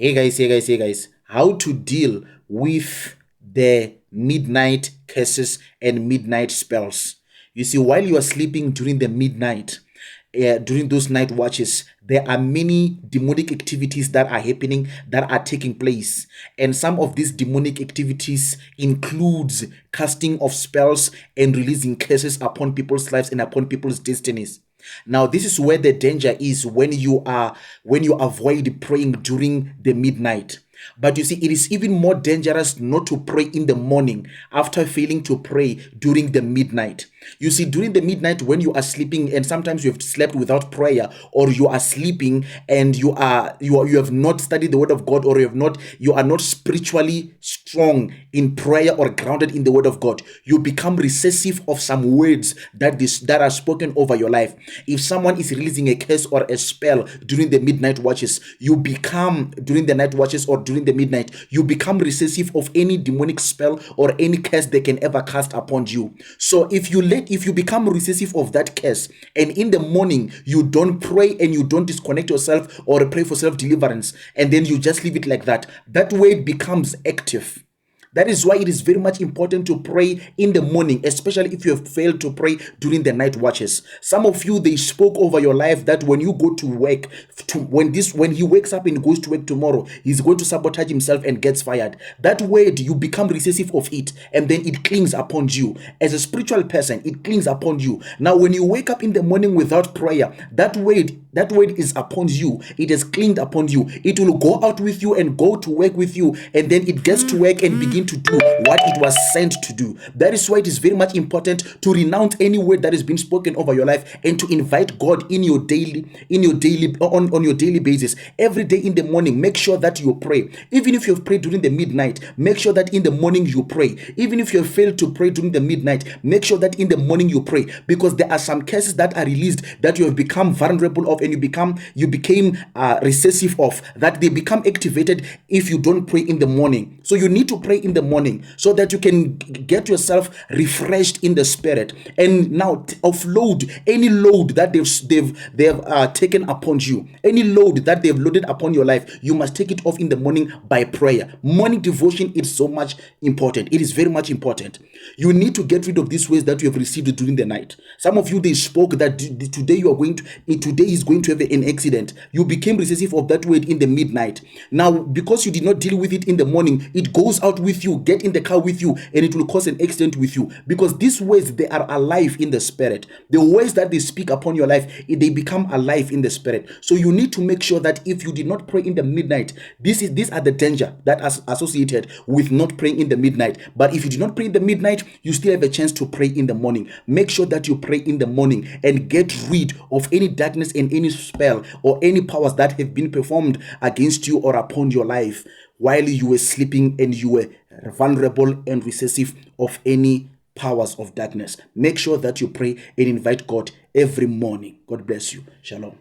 Hey guys, how to deal with the midnight curses and midnight spells. You see, while you are sleeping during the midnight, during those night watches, there are many demonic activities that are happening, that are taking place. And some of these demonic activities includes casting of spells and releasing curses upon people's lives and upon people's destinies. Now, this is where the danger is when you avoid praying during the midnight. But you see, it is even more dangerous not to pray in the morning after failing to pray during the midnight. You see, during the midnight when you are sleeping, and sometimes you have slept without prayer, or you are sleeping and you have not studied the word of God, or you are not spiritually strong in prayer or grounded in the word of God. You become recessive of some words that are spoken over your life. If someone is releasing a curse or a spell during the midnight watches, you become during the night watches or during the midnight, you become recessive of any demonic spell or any curse they can ever cast upon you. So if you become recessive of that curse, and in the morning you don't pray and you don't disconnect yourself or pray for self deliverance, and then you just leave it like that, that way it becomes active. That is why it is very much important to pray in the morning, especially if you have failed to pray during the night watches. Some of you, they spoke over your life that when you go to work, when he wakes up and goes to work tomorrow, he's going to sabotage himself and gets fired. That word, you become recessive of it, and then it clings upon you. As a spiritual person, it clings upon you. Now, when you wake up in the morning without prayer, that word is upon you. It has clinged upon you. It will go out with you and go to work with you, and then it gets to work and begin to do what it was sent to do. That is why it is very much important to renounce any word that has been spoken over your life, and to invite God on your daily basis. Every day in the morning, make sure that you pray. Even if you have prayed during the midnight, make sure that in the morning you pray. Even if you have failed to pray during the midnight, make sure that in the morning you pray, because there are some cases that are released that you have become vulnerable of, and you became recessive of, that they become activated if you don't pray in the morning. So you need to pray in the morning so that you can get yourself refreshed in the spirit, and now offload any load that they've taken upon you. Any load that they've loaded upon your life, you must take it off in the morning by prayer. Morning devotion is so much important. It is very much important. You need to get rid of these ways that you have received during the night. Some of you, they spoke that today is going to have an accident. You became recessive of that word in the midnight. Now, because you did not deal with it in the morning, it goes out with you, get in the car with you, and it will cause an accident with you, because these words, they are alive in the spirit. The words that they speak upon your life, they become alive in the spirit. So you need to make sure that if you did not pray in the midnight, these are the danger that are associated with not praying in the midnight. But if you did not pray in the midnight, you still have a chance to pray in the morning. Make sure that you pray in the morning and get rid of any darkness and any spell or any powers that have been performed against you or upon your life while you were sleeping, and you were vulnerable and recessive of any powers of darkness. Make sure that you pray and invite God every morning. God bless you. Shalom.